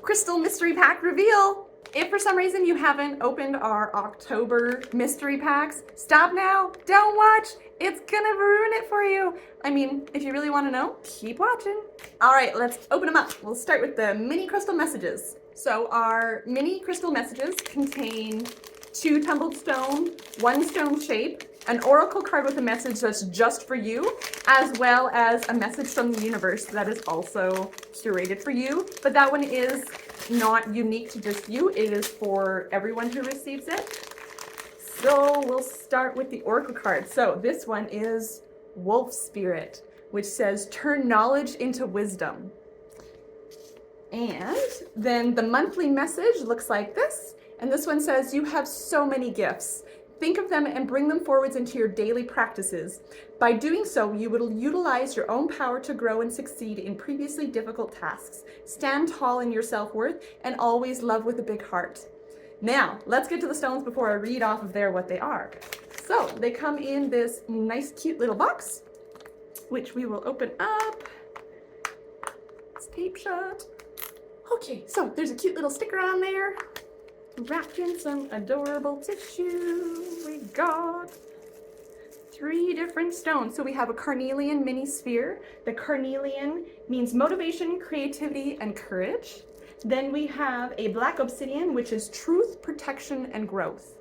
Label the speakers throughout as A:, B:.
A: Crystal Mystery Pack reveal. If for some reason you haven't opened our October mystery packs, stop now, don't watch, it's gonna ruin it for you. I mean, if you really wanna know, keep watching. All right, let's open them up. We'll start with the mini crystal messages. So our mini crystal messages contain 2 tumbled stone, 1 stone shape, an oracle card with a message that's just for you, as well as a message from the universe that is also curated for you. But that one is not unique to just you, it is for everyone who receives it. So we'll start with the oracle card. So this one is Wolf Spirit, which says turn knowledge into wisdom. And then the monthly message looks like this. And this one says you have so many gifts. Think of them and bring them forwards into your daily practices. By doing so, you will utilize your own power to grow and succeed in previously difficult tasks. Stand tall in your self-worth and always love with a big heart. Now, let's get to the stones before I read off of there what they are. So they come in this nice, cute little box, which we will open up. It's tape shut. Okay, so there's a cute little sticker on there. Wrapped in some adorable tissue. We got 3 different stones. So we have a carnelian mini sphere. The carnelian means motivation, creativity, and courage. Then we have a black obsidian, which is truth, protection, and growth.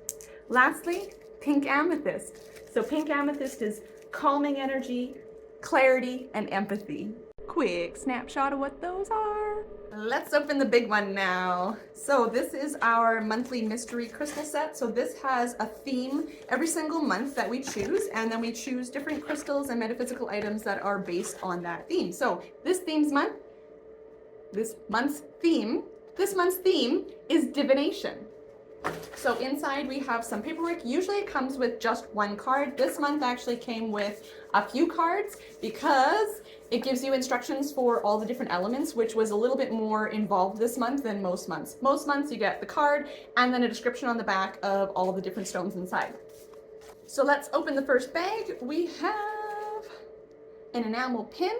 A: Lastly, pink amethyst. So pink amethyst is calming energy, clarity, and empathy. Quick snapshot of what those are. Let's open the big one now. So this is our monthly mystery crystal set. So this has a theme every single month that we choose, and then we choose different crystals and metaphysical items that are based on that theme. So this month's theme is divination. So inside we have some paperwork. Usually it comes with just 1 card. This month actually came with a few cards because it gives you instructions for all the different elements, which was a little bit more involved this month than most months. Most months you get the card and then a description on the back of all of the different stones inside. So let's open the first bag. We have an enamel pin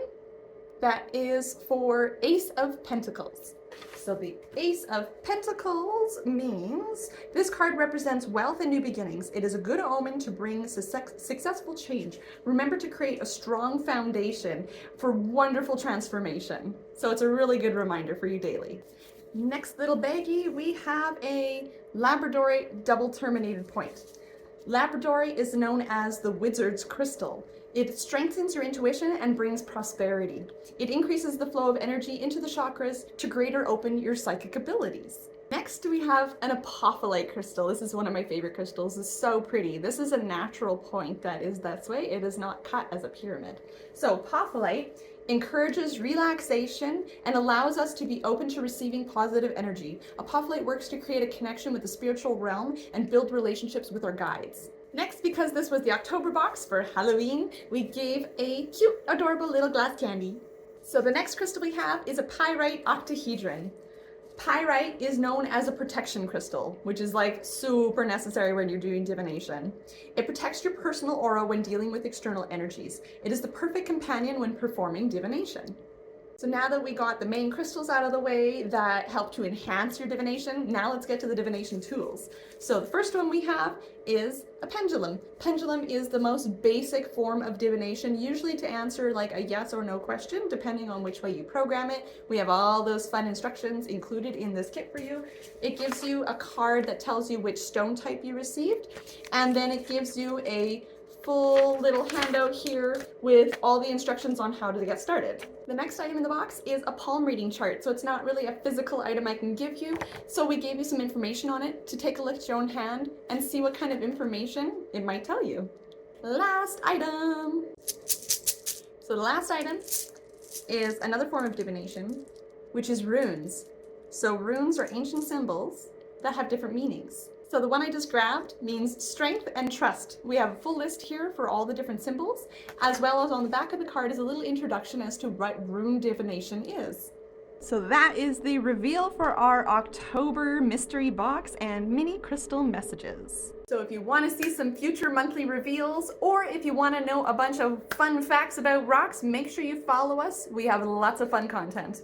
A: that is for Ace of Pentacles. So the Ace of Pentacles means this card represents wealth and new beginnings. It is a good omen to bring successful change. Remember to create a strong foundation for wonderful transformation. So it's a really good reminder for you daily. Next little baggie, we have a Labradorite double terminated point. Labradorite is known as the Wizard's Crystal. It strengthens your intuition and brings prosperity. It increases the flow of energy into the chakras to greater open your psychic abilities. Next, we have an apophyllite crystal. This is one of my favorite crystals. It's so pretty. This is a natural point that is this way. It is not cut as a pyramid. So apophyllite encourages relaxation and allows us to be open to receiving positive energy. Apophyllite works to create a connection with the spiritual realm and build relationships with our guides. Next, because this was the October box for Halloween, we gave a cute, adorable little glass candy. So the next crystal we have is a pyrite octahedron. Pyrite is known as a protection crystal, which is like super necessary when you're doing divination. It protects your personal aura when dealing with external energies. It is the perfect companion when performing divination. So now that we got the main crystals out of the way that help to enhance your divination, now let's get to the divination tools. So the first one we have is a pendulum. Pendulum is the most basic form of divination, usually to answer like a yes or no question, depending on which way you program it. We have all those fun instructions included in this kit for you. It gives you a card that tells you which stone type you received, and then it gives you a full little handout here with all the instructions on how to get started. The next item in the box is a palm reading chart. So it's not really a physical item I can give you. So we gave you some information on it to take a look at your own hand and see what kind of information it might tell you. Last item. So the last item is another form of divination, which is runes. So runes are ancient symbols that have different meanings. So the one I just grabbed means strength and trust. We have a full list here for all the different symbols, as well as on the back of the card is a little introduction as to what rune divination is. So that is the reveal for our October mystery box and mini crystal messages. So if you want to see some future monthly reveals, or if you want to know a bunch of fun facts about rocks, make sure you follow us. We have lots of fun content.